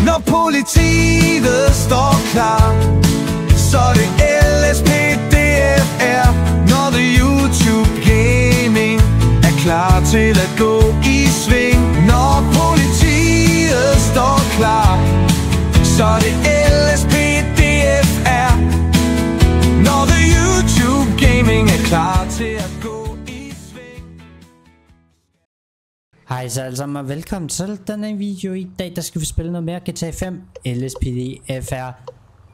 Når politiet står klar, så er det LSPDFR. Når The YouTube Gaming er klar til at gå i sving. Når politiet står klar, så er det LSPDFR. Når The YouTube Gaming er klar til at gå i sving. Hej så alle sammen og velkommen til denne video. I dag der skal vi spille noget mere GTA 5 LSPDFR.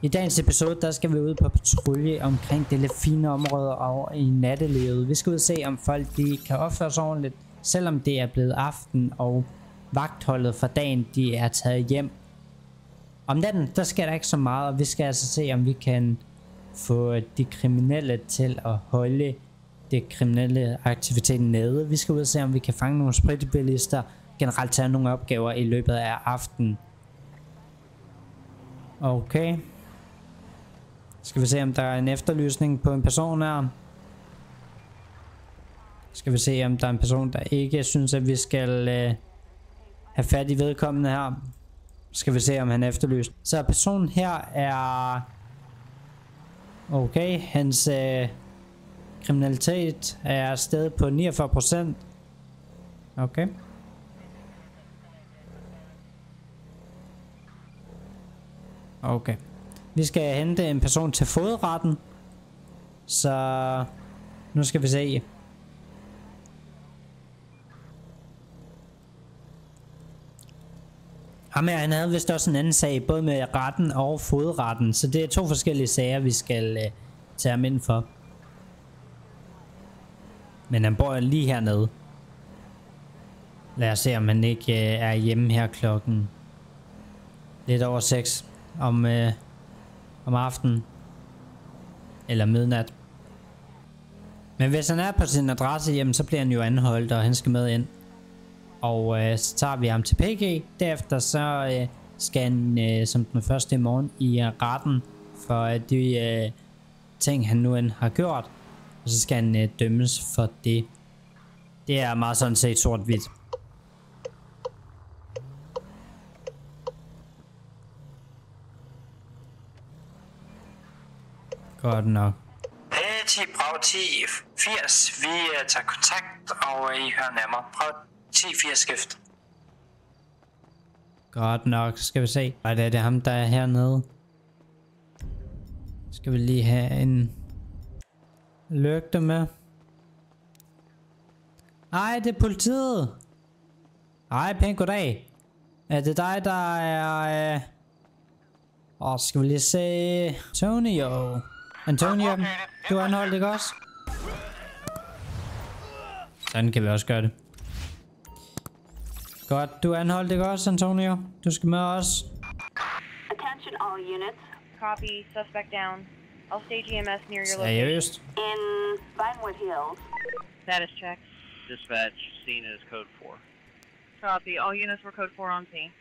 I dagens episode der skal vi ud på patrulje omkring det lidt fine område og i nattelivet. Vi skal ud og se om folk de kan opføre sig ordentligt, selvom det er blevet aften og vagtholdet for dagen de er taget hjem. Om natten der sker der ikke så meget, og vi skal altså se om vi kan få de kriminelle til at holde det kriminelle aktivitet nede. Vi skal ud og se om vi kan fange nogle spritbilister, generelt tage nogle opgaver i løbet af aftenen. Okay. Skal vi se om der er en efterlysning på en person her. Skal vi se om der er en person der ikke synes at vi skal have fat i vedkommende her. Skal vi se om han er efterlyst. Så personen her er okay, hans kriminalitet er steget på 49%. Okay. Okay. Vi skal hente en person til fodretten. Så nu skal vi se. Jamen, han havde vist også en anden sag, både med retten og fodretten. Så det er to forskellige sager, vi skal tage ham ind for. Men han bor lige hernede. Lad os se, om han ikke er hjemme her klokken lidt over 6 om aftenen. Eller midnat. Men hvis han er på sin adresse, jamen, så bliver han jo anholdt, og han skal med ind. Og så tager vi ham til PG. Derefter så skal han som den første i morgen i retten for de ting han nu end har gjort. Og så skal han dømmes for det. Det er meget sådan set sort-hvidt. Godt nok. Hey, Bravo 10 80. Vi tager kontakt, og I hører nærmere. Bravo 10 80 skift. Godt nok. Skal vi se. Ej, det er ham der er hernede. Skal vi lige have en lygte med. Ej, det er politiet. Ej, pænt goddag. Er det dig der er skal vi lige se Antonio, du er anholdt, ikke også? Sådan kan vi også gøre det. Godt, du er anholdt, ikke også, Antonio? Du skal med os. Attention all units. Copy, suspect down. I'll stage EMS near your location. Seriøst? In Vinewood Hills. Status check. Dispatch, scene is code 4. Copy, all units were code 4 on scene.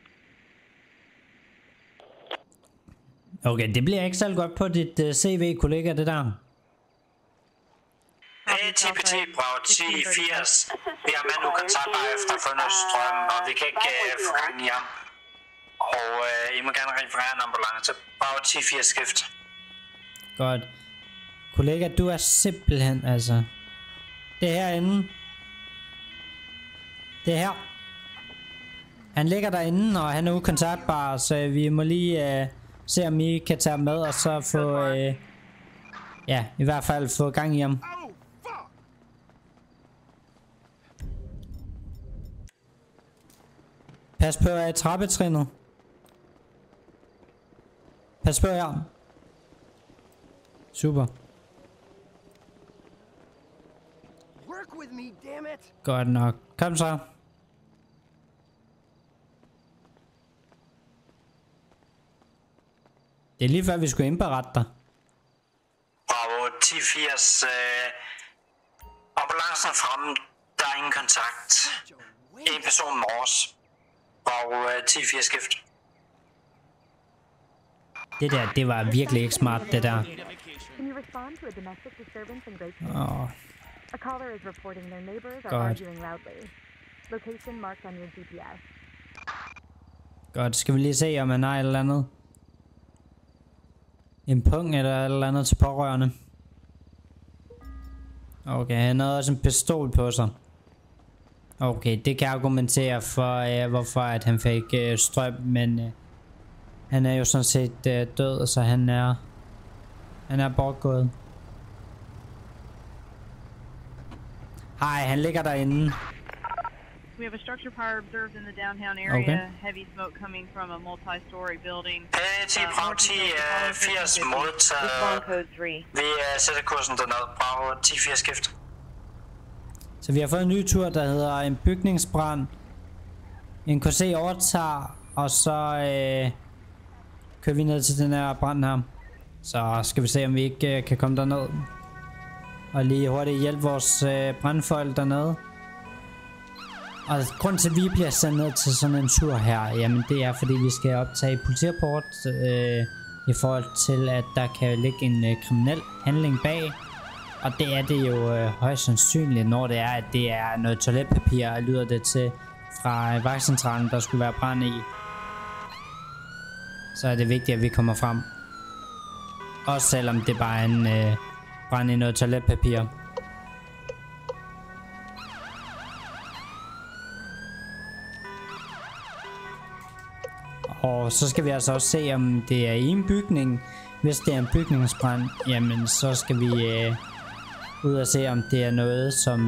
Okay, det bliver ikke så godt på dit CV, kollega, det der. Hey, TPT, Bravo 10 80. Vi har med nu kontakt efter fundet strøm, og vi kan ikke få gang i ham. Og I må gerne referere en ambulance. Bravo 10 80 skift. Godt. Kollega, du er simpelthen, altså. Det er herinde. Det er her. Han ligger derinde, og han er ukontaktbar, så vi må lige se om I kan tage ham med, og så få, ja, i hvert fald få gang i ham. Pas på trappetrinnet. Pas på her. Super. Godt nok. Kom så. Det er lige før vi skulle indberette dig. Bravo 1080. Ambulancen fremme. Der er ingen kontakt. En person med os. Bravo 1080 skift. Det der, det var virkelig ikke smart, det der. A caller is reporting their neighbors are arguing loudly. Location marked on your GPS. Godt, skal vi lige se, om han har et eller andet. En pung eller et eller andet til pårørende. Okay, han havde også en pistol på sig. Okay, det kan argumentere for, hvorfor at han fik strøm, men han er jo sådan set død, så han er bortgået. Hej, han ligger derinde. We have a structure fire observed in the downtown area. Okay. Heavy smoke coming from a multi-story building. P10 Bravo 10 80 modtaget. Respond code 3. Vi sætter kursen derned. Bravo 10 80 skift. Så vi har fået en ny tur, der hedder en bygningsbrand. En KC overtager, og så kører vi ned til den her brand her. Så skal vi se, om vi ikke kan komme derned. Og lige hurtigt hjælpe vores brandfolk dernede. Og grunden til, at vi bliver sendt ned til sådan en tur her, jamen det er, fordi vi skal optage politirapport i forhold til, at der kan ligge en kriminel handling bag. Og det er det jo højst sandsynligt, når det er, at det er noget toiletpapir, lyder det til, fra vagtcentralen, der skulle være brand i. Så er det vigtigt, at vi kommer frem. Også selvom det bare er en brand i noget toiletpapir. Og så skal vi altså også se, om det er i en bygning. Hvis det er en bygningsbrand, jamen så skal vi ud og se, om det er noget, som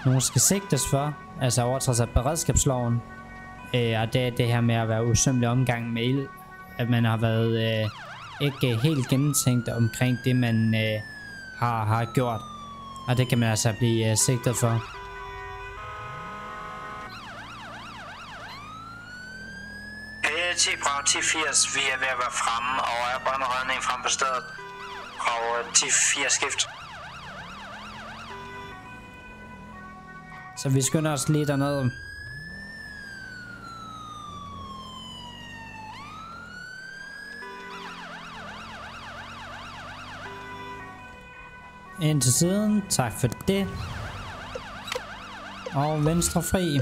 nogen skal sigtes for. Altså overtrædelse af beredskabsloven. Og det er det her med at være usømmelig omgang med ild. At man har været ikke helt gennemtænkt omkring det, man har gjort. Og det kan man altså blive sigtet for. P10 Bravo 10 80. Vi er ved at være fremme, og er brandredning frem på stedet. Bravo 10 80 skift. Så vi skynder os lige dernede. Ind til siden. Tak for det. Og venstre fri.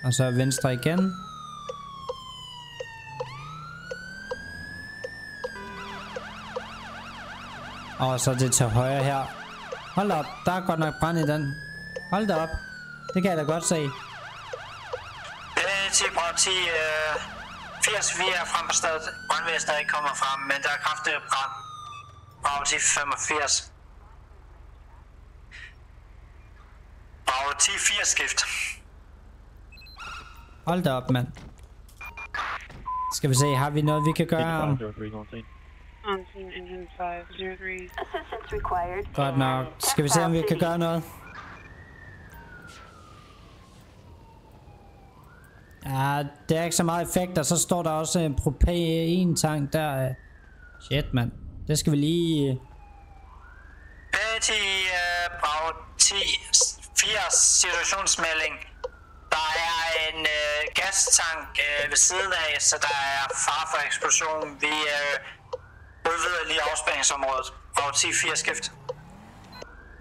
Og så venstre igen. Og så det til højre her. Hold da op, der er godt nok brand i den. Hold da op. Det kan jeg da godt se. 10 Bravo 10 80. Vi er frem på stedet. Brandvæsenet er ikke kommet frem, men der er kraftig brand. Bravo 10 85. Bravo 10 80 skift. Hold da op, mand. Skal vi se, har vi noget, vi kan gøre om? Godt nok. Skal vi se, om vi kan gøre noget? Ja, det er ikke så meget effekt, og så står der også en propan-tank der. Shit, mand. Det skal vi lige... P10 Bravo 10 80 situationsmelding. Der er en gastank ved siden af, så der er fare for eksplosion. Vi udvider lige afspændingsområdet. Bravo 10 80 skift.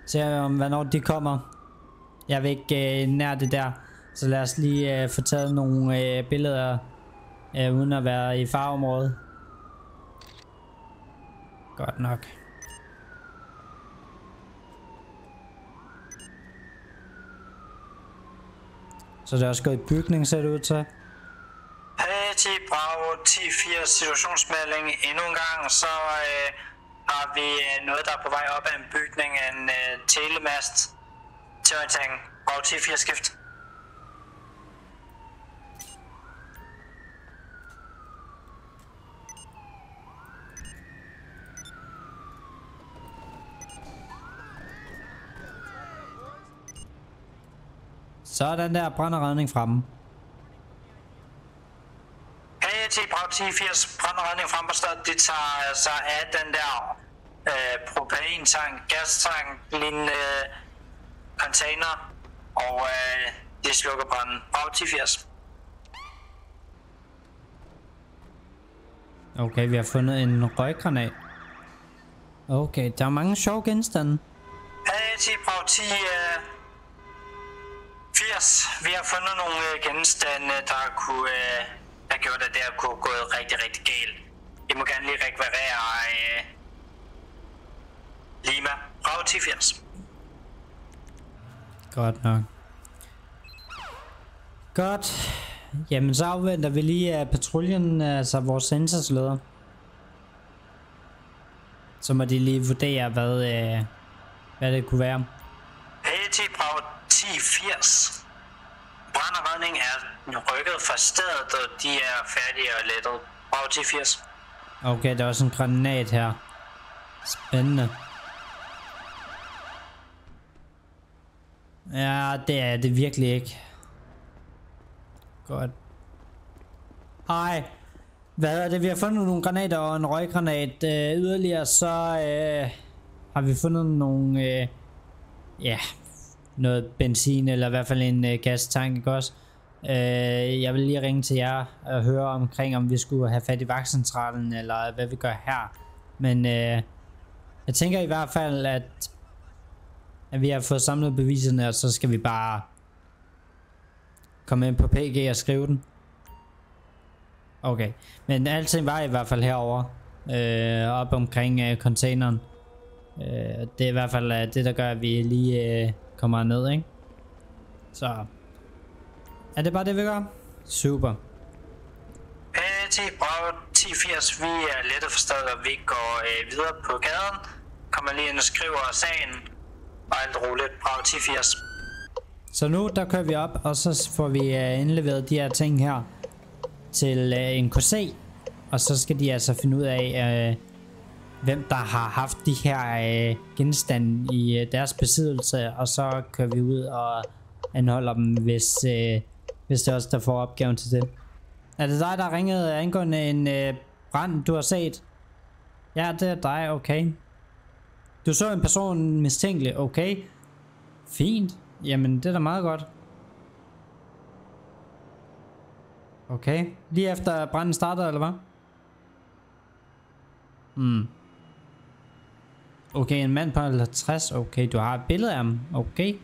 Ser om hvornår de kommer. Jeg vil ikke nær det der. Så lad os lige få taget nogle billeder uden at være i fareområdet. Godt nok. Så det er også gået i bygning, ser det ud til. P10 Bravo 10 80 situationsmelding. Endnu en gang, så har vi noget, der er på vej op af en bygning. En telemast til orientering. Bravo 10 80 skift. Så er den der brandredning fremme. P10 Bravo 10 80 brandredning frem på stedet. De tager sig af den der propan-tank, gastank, lignende container, og de slukker branden. Bravo 10 80. Okay, vi har fundet en røggranat. Okay, der er mange sjove genstande. P10 Bravo 10 80. Vi har fundet nogle genstande, der kunne have gjort, at det her kunne gået rigtig, rigtig galt. I må gerne lige rekvirere Lima. Bravo 10 80. Godt nok. Godt. Jamen så afventer vi lige patruljen, altså vores sensorsleder. Så må de lige vurdere, hvad det kunne være. P10 Bravo 10 80. Brand og redning er rykket fra stedet, og de er færdige og lettet. Bravo 10 80. Okay, der er også en granat her. Spændende. Ja, det er det virkelig ikke. Godt. Ej. Hvad er det? Vi har fundet nogle granater og en røggranat. Yderligere så har vi fundet nogle... ja, noget benzin, eller i hvert fald en gastank, ikke også? Jeg vil lige ringe til jer og høre omkring, om vi skulle have fat i vagtcentralen, eller hvad vi gør her. Men jeg tænker i hvert fald, at vi har fået samlet beviserne, og så skal vi bare komme ind på PG og skrive den. Okay, men alting var i hvert fald herover, op omkring containeren. Det er i hvert fald det, der gør, at vi lige kommer ned, ikke? Så er det bare det, vi gør? Super. P10 Bravo 1080, vi er lettet forstået, og vi går videre på gaden. Kommer lige ind og skriver sagen, og alt roligt. Bravo 1080. Så nu, der kører vi op, og så får vi indleveret de her ting her til en KC. Og så skal de altså finde ud af, hvem der har haft de her genstande i deres besiddelse. Og så kører vi ud og anholder dem, hvis det er os, der får opgaven til det. Er det dig, der har ringet angående en brand, du har set? Ja, det er dig, okay. Du så en person mistænkelig, okay. Fint. Jamen, det er da meget godt. Okay. Lige efter branden startede, eller hvad? Okay, en mand på 50. Okay, du har et billede af ham. Okay.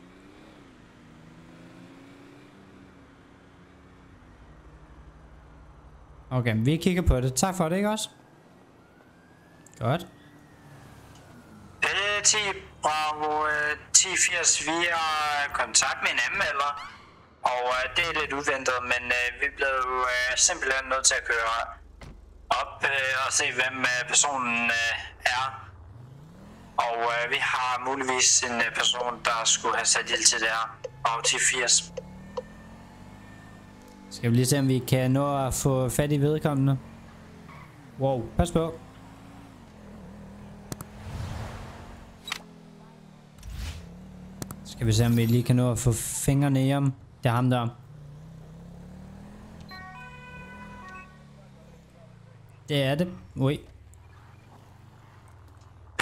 Okay, vi kigger på det. Tak for det, ikke også? Godt. P10 Bravo 1080, vi har kontakt med en anmelder, og det er lidt uventet, men vi blev simpelthen nødt til at køre op og se, hvem personen er. Og vi har muligvis en person, der skulle have sat ild til det her. Bravo 1080. Skal vi lige se, om vi kan nå at få fat i vedkommende. Wow, pas på. Skal vi se, om vi lige kan nå at få fingrene i ham. Det er ham der. Det er det. Ui.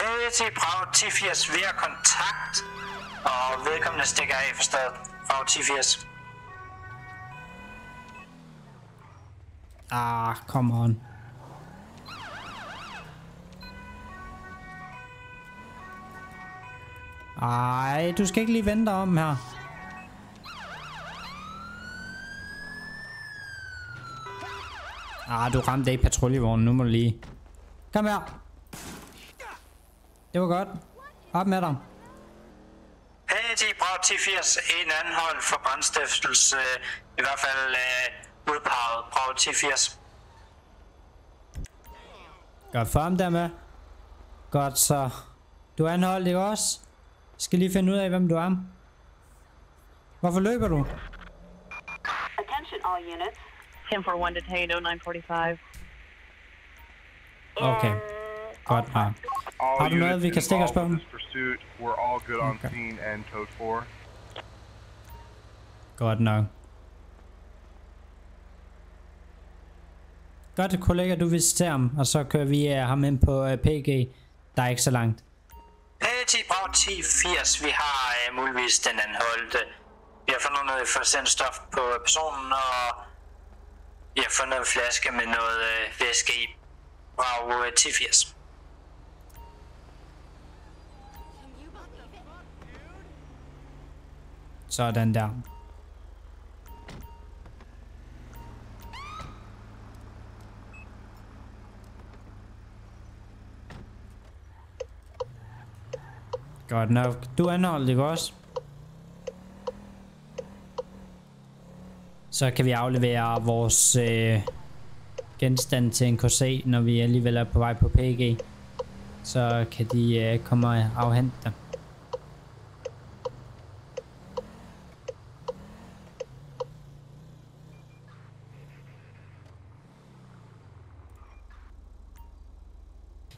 P10 Bravo 1080, vi har kontakt, og vedkommende stikker af forstået. Bravo 1080. Come on. Ej, du skal ikke lige vente om her. Du ramte ikke patruljevognen. Nu må du lige. Kom her. Det var godt. Op med dig. P10 Bravo 1080, en anhold for brandstiftelse, i hvert fald udpeget. Bravo 1080. Godt for ham der med. Godt så. Du er anholdt, ikke også? Jeg skal lige finde ud af, hvem du er. Hvorfor løber du? Attention all units. 1041 detained 0945. Okay. Godt, ja. Har du noget, vi kan stikke os på? Okay. Godt nok. Godt, kollega, du visiterer ham, og så kører vi ham ind på PG. Der er ikke så langt. P10 Bravo 1080, vi har muligvis den anholdte. Vi har fundet noget forsendt stof på personen, og vi har fundet en flaske med noget væske i. Bravo 1080. Sådan der. Godt nok. Du er anholdt, ikke også? Så kan vi aflevere vores genstand til en KC, når vi alligevel er på vej på PG. Så kan de komme og afhente dem.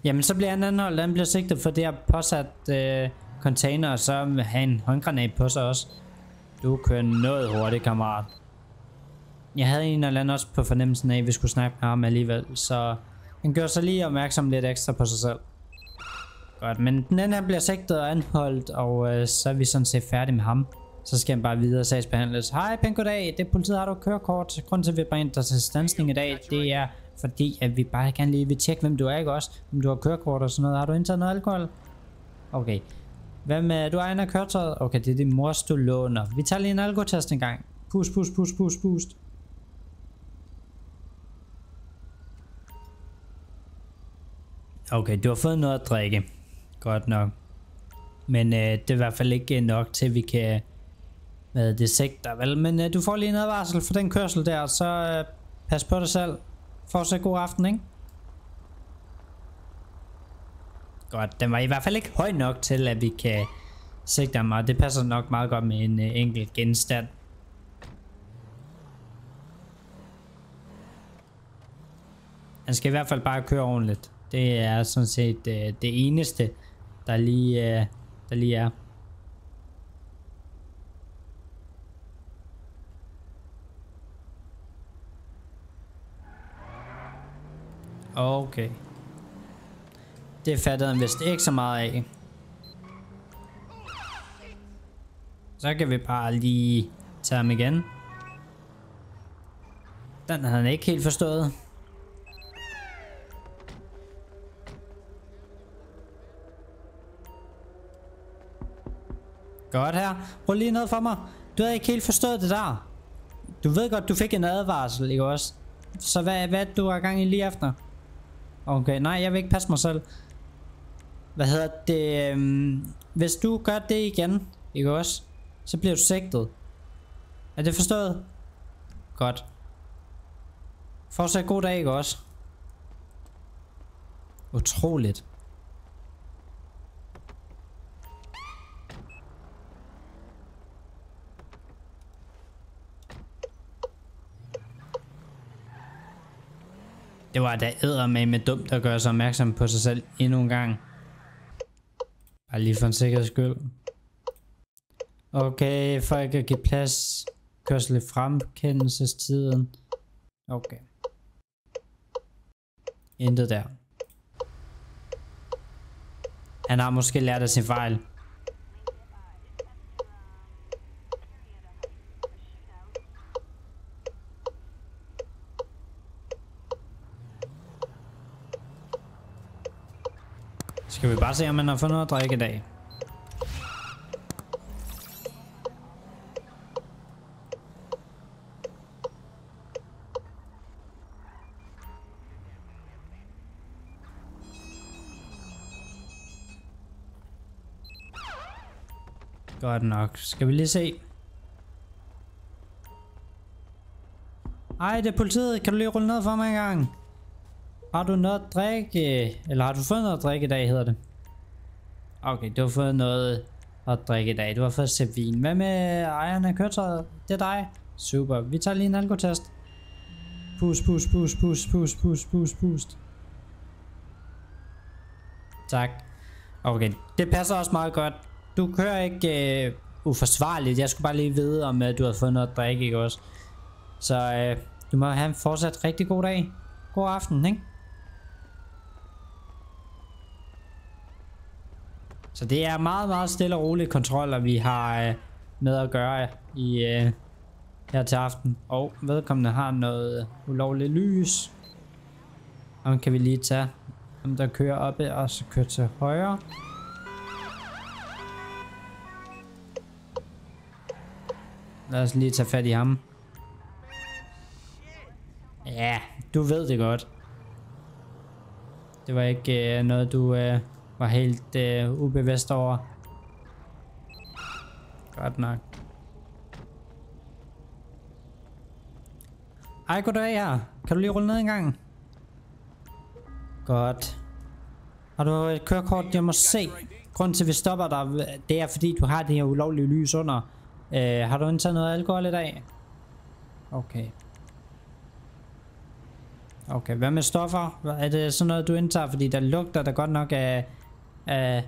Jamen så bliver han anholdt, han bliver sigtet for det her påsat container, og så vil have en håndgranat på sig også. Du kører noget hurtigt, kammerat. Jeg havde en eller anden også på fornemmelsen af, at vi skulle snakke med ham alligevel, så han gør sig lige opmærksom lidt ekstra på sig selv. Godt, men den anden bliver sigtet og anholdt, og så er vi sådan set færdige med ham. Så skal han bare videre sagsbehandles. Hej, pænt goddag, det er politiet, har du kørekort? Grunden til, at vi bringer dig til standsning i dag, det er fordi, at vi bare gerne lige vil tjekke, hvem du er, ikke også? Om du har kørekort og sådan noget. Har du indtaget noget alkohol? Okay. Hvem er du egner køretøjet? Okay, det er din mors, du låner. Vi tager lige en alkotest en gang. Pust. Okay, du har fået noget at drikke. Godt nok. Men det er i hvert fald ikke nok til, at vi kan med det sigter, vel? Men du får lige en advarsel for den kørsel der, så pas på dig selv. Fortsat god aften, ikke? Godt, den var i hvert fald ikke høj nok til, at vi kan sigte ham, og det passer nok meget godt med en enkelt genstand. Han skal i hvert fald bare køre ordentligt. Det er sådan set det eneste, der lige er. Okay. Det fattede han vist ikke så meget af. Så kan vi bare lige tage ham igen. Den havde han ikke helt forstået. Godt her. Rul lige ned for mig. Du havde ikke helt forstået det der. Du ved godt, du fik en advarsel, ikke også? Så hvad du har gang i lige efter? Okay, nej, jeg vil ikke passe mig selv. Hvad hedder det? Hvis du gør det igen, ikke også? Så bliver du sigtet. Er det forstået? Godt. Fortsat god dag, ikke også? Utroligt. Det var da eddermame dumt at gøre sig opmærksom på sig selv endnu en gang. Bare lige for en sikkerheds skyld. Okay, for ikke at give plads. Kørsel i fremkendelsestiden. Okay. Intet der. Han har måske lært af sin fejl. Skal vi bare se, om man har fået noget at drikke i dag. Godt nok. Skal vi lige se. Ej, det er politiet. Kan du lige rulle ned for mig en gang? Har du noget at drikke? Eller har du fået noget at drikke i dag, hedder det? Okay, du har fået noget at drikke i dag. Du har fået set vin. Hvad med ejeren af køretøjet? Det er dig. Super. Vi tager lige en alkotest. Pust. Tak. Okay, det passer også meget godt. Du kører ikke uforsvarligt. Jeg skulle bare lige vide, om du har fået noget at drikke, ikke også? Så du må have en fortsat rigtig god dag. God aften, ikke? Så det er meget, meget stille og rolige kontroller, vi har med at gøre i her til aften. Og vedkommende har noget ulovligt lys. Og kan vi lige tage ham, der kører oppe, og så kører til højre. Lad os lige tage fat i ham. Ja, du ved det godt. Det var ikke noget, du var helt ubevidst over. Godt nok. Ej, goddag her. Kan du lige rulle ned en gang? Godt. Har du et kørekort, jeg må se? Grunden til, at vi stopper dig, det er fordi, du har det her ulovlige lys under. Har du indtaget noget alkohol i dag? Okay. Okay, hvad med stoffer? Er det sådan noget, du indtager? Fordi der lugter der godt nok af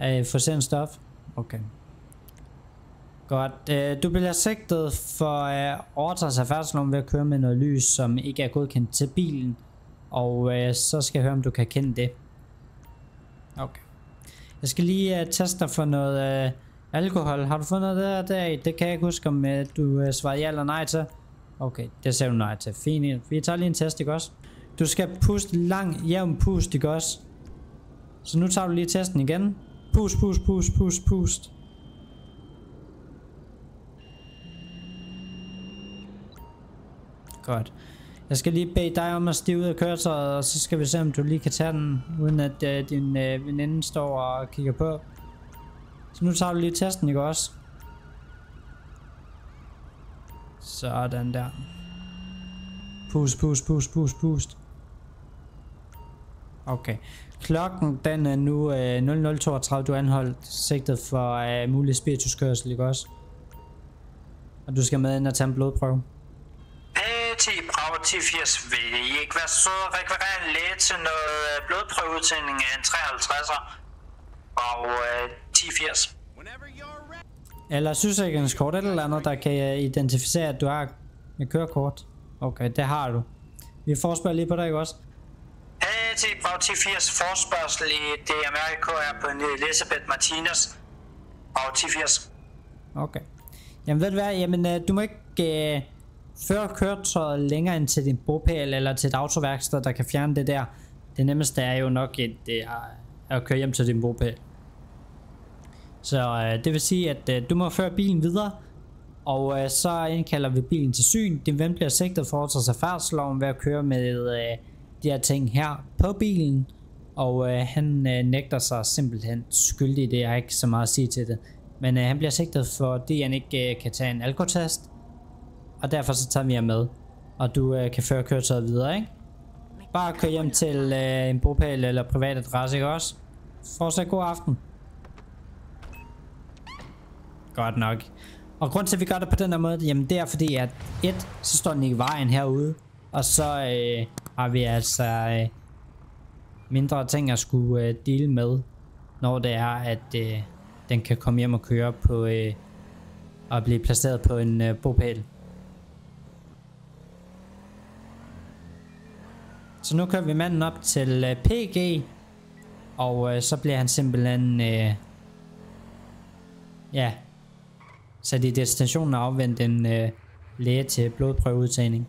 forsendt stof. Okay. Godt. Du bliver sigtet for overtrædelse af færdselsloven ved at køre med noget lys, som ikke er godkendt til bilen. Og så skal jeg høre, om du kan kende det. Okay. Jeg skal lige teste dig for noget alkohol. Har du fået noget der? Det kan jeg ikke huske, om du svarede ja eller nej til. Okay, det ser du nej til. Fint. Vi tager lige en test, ikke også? Du skal puste lang, jævn pust, ikke også? Så nu tager du lige testen igen. Pust, pust, pust, pust, pust. Godt. Jeg skal lige bede dig om at stige ud af køretøjet, og så skal vi se, om du lige kan tage den, uden at din veninde står og kigger på. Så nu tager du lige testen, ikke også? Sådan der. Pust, pust, pust, pust, pust. Okay. Klokken, den er nu 00:32. Du er anholdt sigtet for mulig spirituskørsel, ikke også? Og du skal med ind og tage en blodprøve. PT Bravo 1080, vil I ikke være søde at rekvirere en læge til noget blodprøveudtagning af en 53'er og 1080? Eller sygesikringskort eller andet, der kan identificere, at du har et kørekort. Okay, det har du. Vi forspørger lige på dig, ikke også? PT Bravo 1080, forspørgsel i DMRK er på Elisabeth Martinez. Bravo 1080. Okay. Jamen ved du hvad, jamen du må ikke føre køretøjet længere end til din bopæl eller til et autoværksted, der kan fjerne det der. Det nemmeste er jo nok at køre hjem til din bopæl. Så det vil sige, at du må føre bilen videre, og så indkalder vi bilen til syn. Din ven bliver sigtet for overtrædelse af færdselsloven ved at køre med de her ting her på bilen, og han nægter sig simpelthen skyldig. Det er ikke så meget at sige til det, men han bliver sigtet, fordi han ikke kan tage en alkotest, og derfor så tager vi ham med, og du kan føre køretøjet videre, ikke? Bare kør hjem til en bopæl eller privat adresse, ikke også? Fortsat god aften. Godt nok. Og grund til at vi gør det på den her måde, jamen det er fordi at så står den ikke i vejen herude, og så har vi altså mindre ting at skulle deale med, når det er at den kan komme hjem og køre på og blive placeret på en bopæl. Så nu kører vi manden op til PG, og så bliver han simpelthen ja, sat i destinationen og afvendt en læge til blodprøveudtagning.